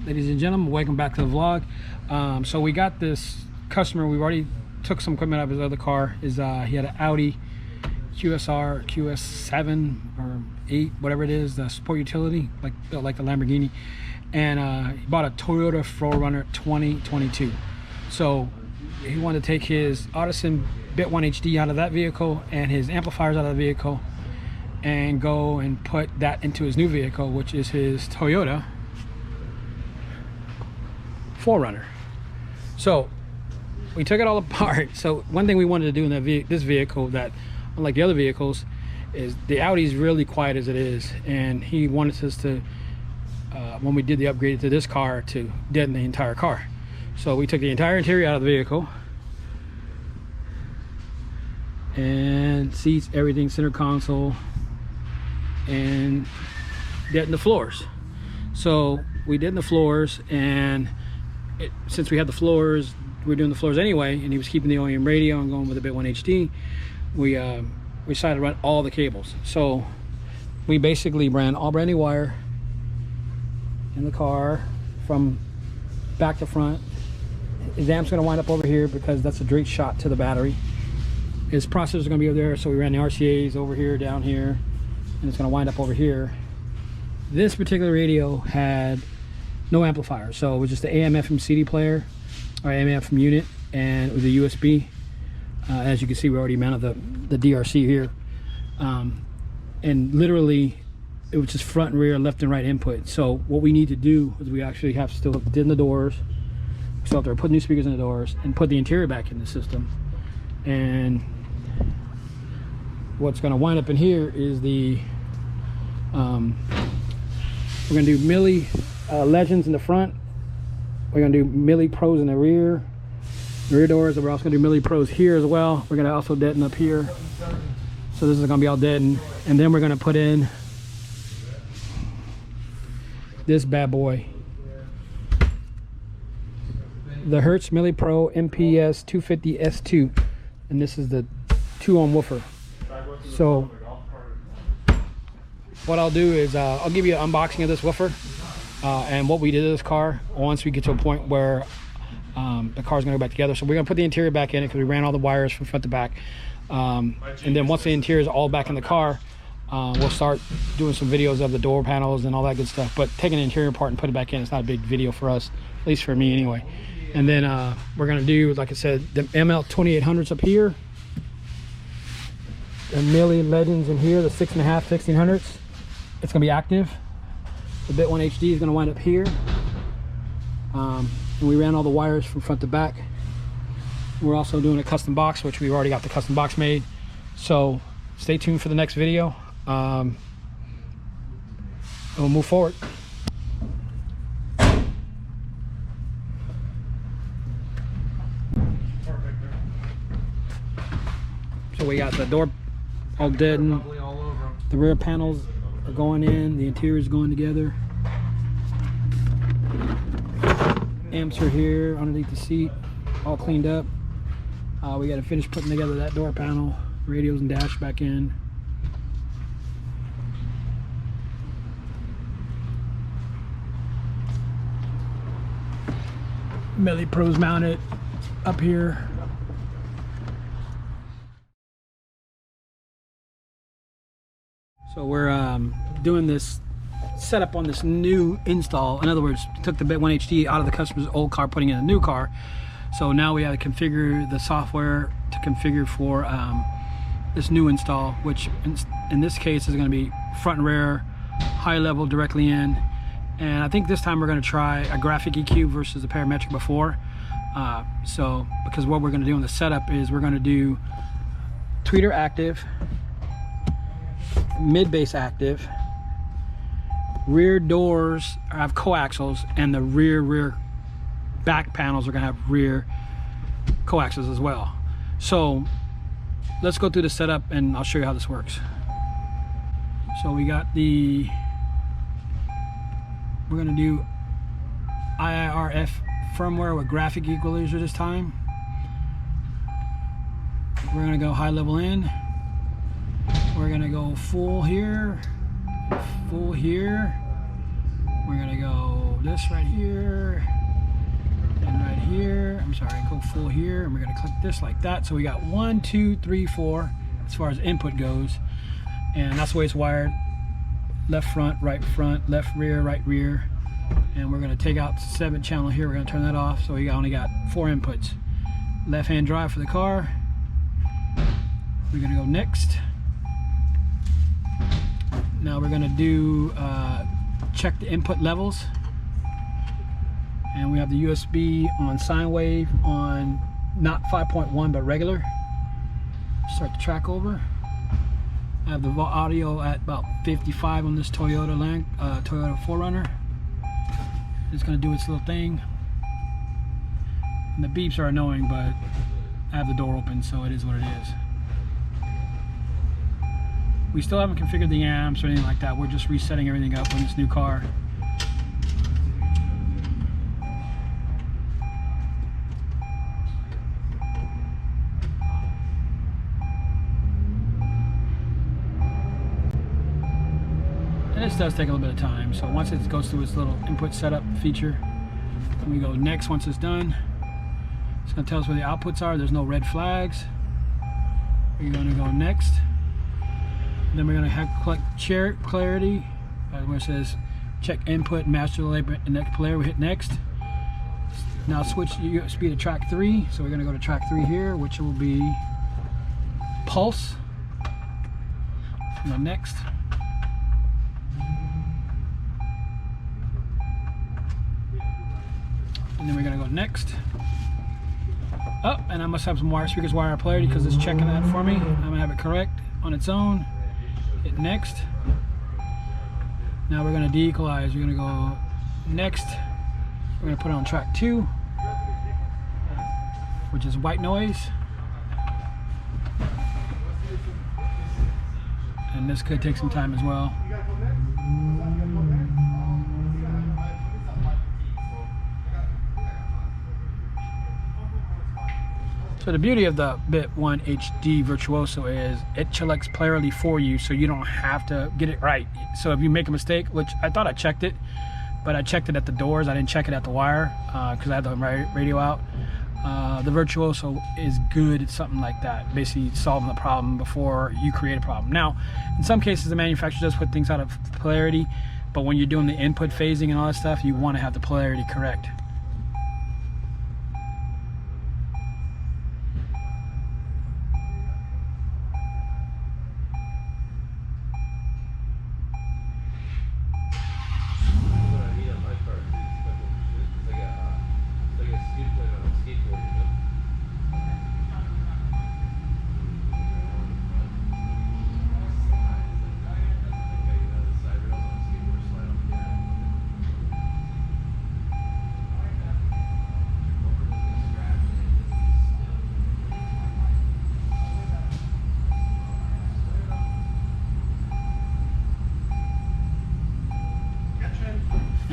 Ladies and gentlemen, welcome back to the vlog. So we got this customer. We've already took some equipment out of his other car. He had an Audi QSR, QS7 or 8, whatever it is, the sport utility, like the Lamborghini. And he bought a Toyota 4Runner 2022. So he wanted to take his Audison Bit 1 HD out of that vehicle and his amplifiers out of the vehicle and go and put that into his new vehicle, which is his Toyota 4Runner. So we took it all apart. So one thing we wanted to do in this vehicle that, unlike the other vehicles, is the Audi is really quiet as it is, and he wanted us to, when we did the upgrade to this car, to deaden the entire car. So we took the entire interior out of the vehicle, and seats, everything, center console, and deadened the floors. So we deadened the floors, and since we had the floors, we were doing the floors anyway, and he was keeping the OEM radio and going with the Bit 1 HD, we decided to run all the cables. So we basically ran all brand new wire in the car from back to front. His amp's going to wind up over here because that's a direct shot to the battery. His processor is going to be over there, so we ran the RCAs over here, down here, and it's going to wind up over here. This particular radio had no amplifier, so it was just the AM FM CD player, or AM FM unit, and it was a USB. As you can see, we already mounted the DRC here, and literally it was just front and rear, left and right input. So what we need to do is we actually have to still did the doors, we still have to put new speakers in the doors and put the interior back in the system. And what's going to wind up in here is the we're going to do Millie Legends in the front. We're going to do Millie Pros in the rear doors, and we're also going to do Millie Pros here as well. We're going to also deaden up here, so this is going to be all deadened. And then we're going to put in this bad boy, the Hertz Millie Pro MPS 250 S2, and this is the 2-ohm woofer. So what I'll do is I'll give you an unboxing of this woofer and what we did to this car once we get to a point where the car's gonna go back together. So we're gonna put the interior back in it because we ran all the wires from front to back, and then once the interior is all back in the car, we'll start doing some videos of the door panels and all that good stuff. But taking the interior apart and putting it back in, it's not a big video for us, at least for me anyway. And then we're gonna do, like I said, the ML 2800s up here, the Millie Legends in here, the 6.5 1600s. It's gonna be active. The Bit 1 HD is gonna wind up here. And we ran all the wires from front to back. We're also doing a custom box, which we've already got the custom box made. So stay tuned for the next video. We'll move forward. So we got the door all deadened. The rear panels are going in. The interior is going together. Amps are here underneath the seat, all cleaned up. We got to finish putting together that door panel, radios and dash back in. Millie Pros mounted up here. So we're doing this setup on this new install. In other words, took the Bit 1 HD out of the customer's old car, putting it in a new car. So now we have to configure the software to configure for this new install, which in this case is going to be front and rear, high level directly in. And I think this time we're going to try a graphic EQ versus the parametric before. So because what we're going to do in the setup is we're going to do tweeter active, mid bass active, rear doors have coaxials, and the rear back panels are going to have rear coaxials as well. So let's go through the setup and I'll show you how this works. So we got we're going to do IIRF firmware with graphic equalizer this time. We're going to go high level in. We're going to go full here, full here. We're going to go this right here and right here. I'm sorry, go full here, and we're gonna click this like that. So we got 1, 2, 3, 4 as far as input goes, and that's the way it's wired. Left front, left rear, right rear. And we're gonna take out the 7th channel here. We're gonna turn that off. So we only got 4 inputs. Left-hand drive for the car. We're gonna go next. Now we're gonna do check the input levels. And we have the USB on sine wave on not 5.1 but regular. Start the track over. I have the audio at about 55 on this Toyota 4Runner. It's going to do its little thing. And the beeps are annoying, but I have the door open, so it is what it is. We still haven't configured the amps or anything like that. We're just resetting everything up on this new car. This does take a little bit of time, so once it goes through its little input setup feature, then we go next. Once it's done, it's going to tell us where the outputs are. There's no red flags. We're going to go next. Then we're going to have click clarity, where it says check input, master label, and next player. We hit next. Now switch USB to track 3. So we're going to go to track 3 here, which will be pulse. And then next. And then we're gonna go next. Oh, and I must have some wire speakers wire polarity because it's checking that for me. I'm gonna have it correct on its own. Hit next. Now we're gonna de-equalize. We're gonna go next. We're gonna put it on track 2, which is white noise. And this could take some time as well. So the beauty of the Bit 1 HD Virtuoso is it selects polarity for you, so you don't have to get it right. So if you make a mistake, which I thought I checked it, but I checked it at the doors, I didn't check it at the wire because I had the radio out. The Virtuoso is good at something like that, basically solving the problem before you create a problem. Now, in some cases the manufacturer does put things out of polarity, but when you're doing the input phasing and all that stuff, you want to have the polarity correct.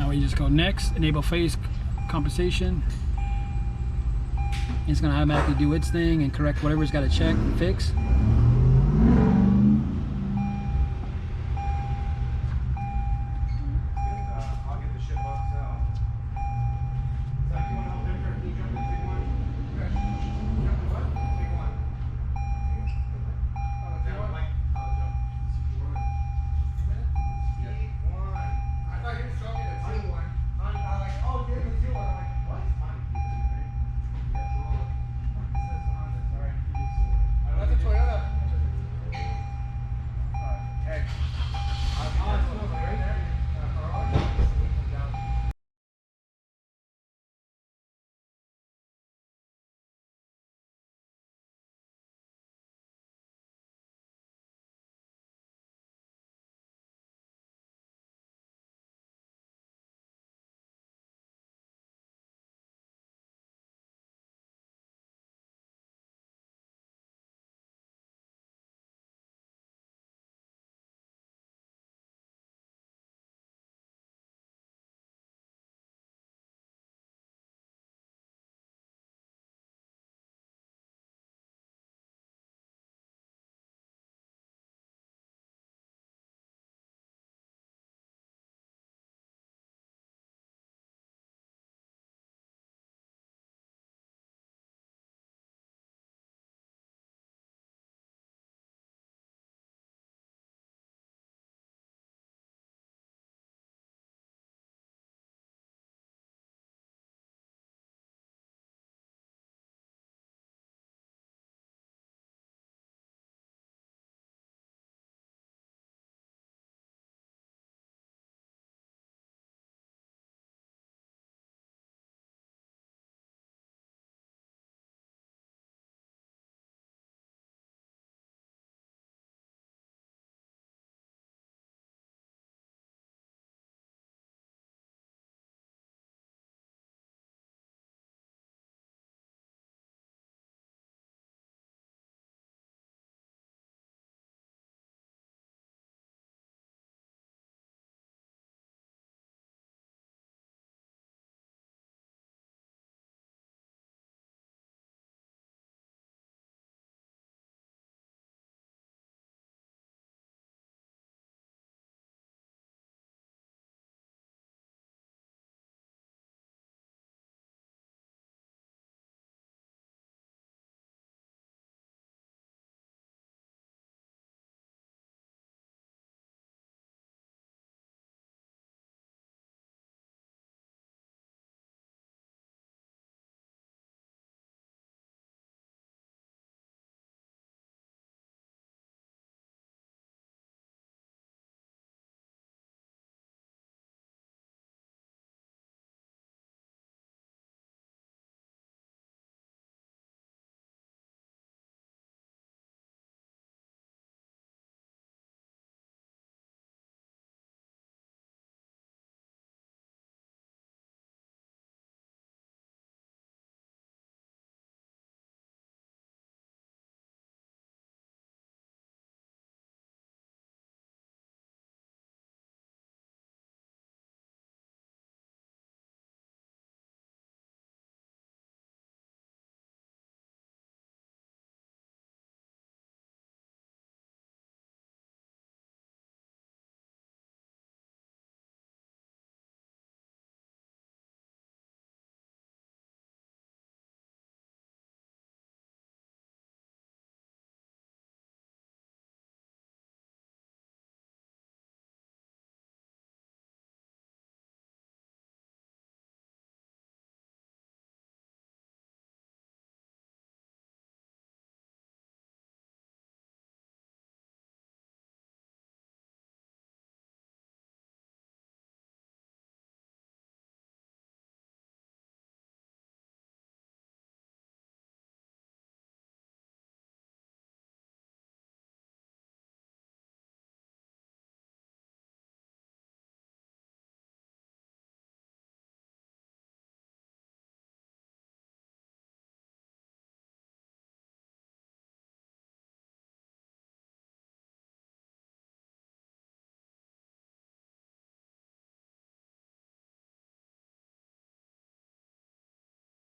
We just go next, enable phase compensation. It's going to automatically do its thing and correct whatever it's got to check and fix.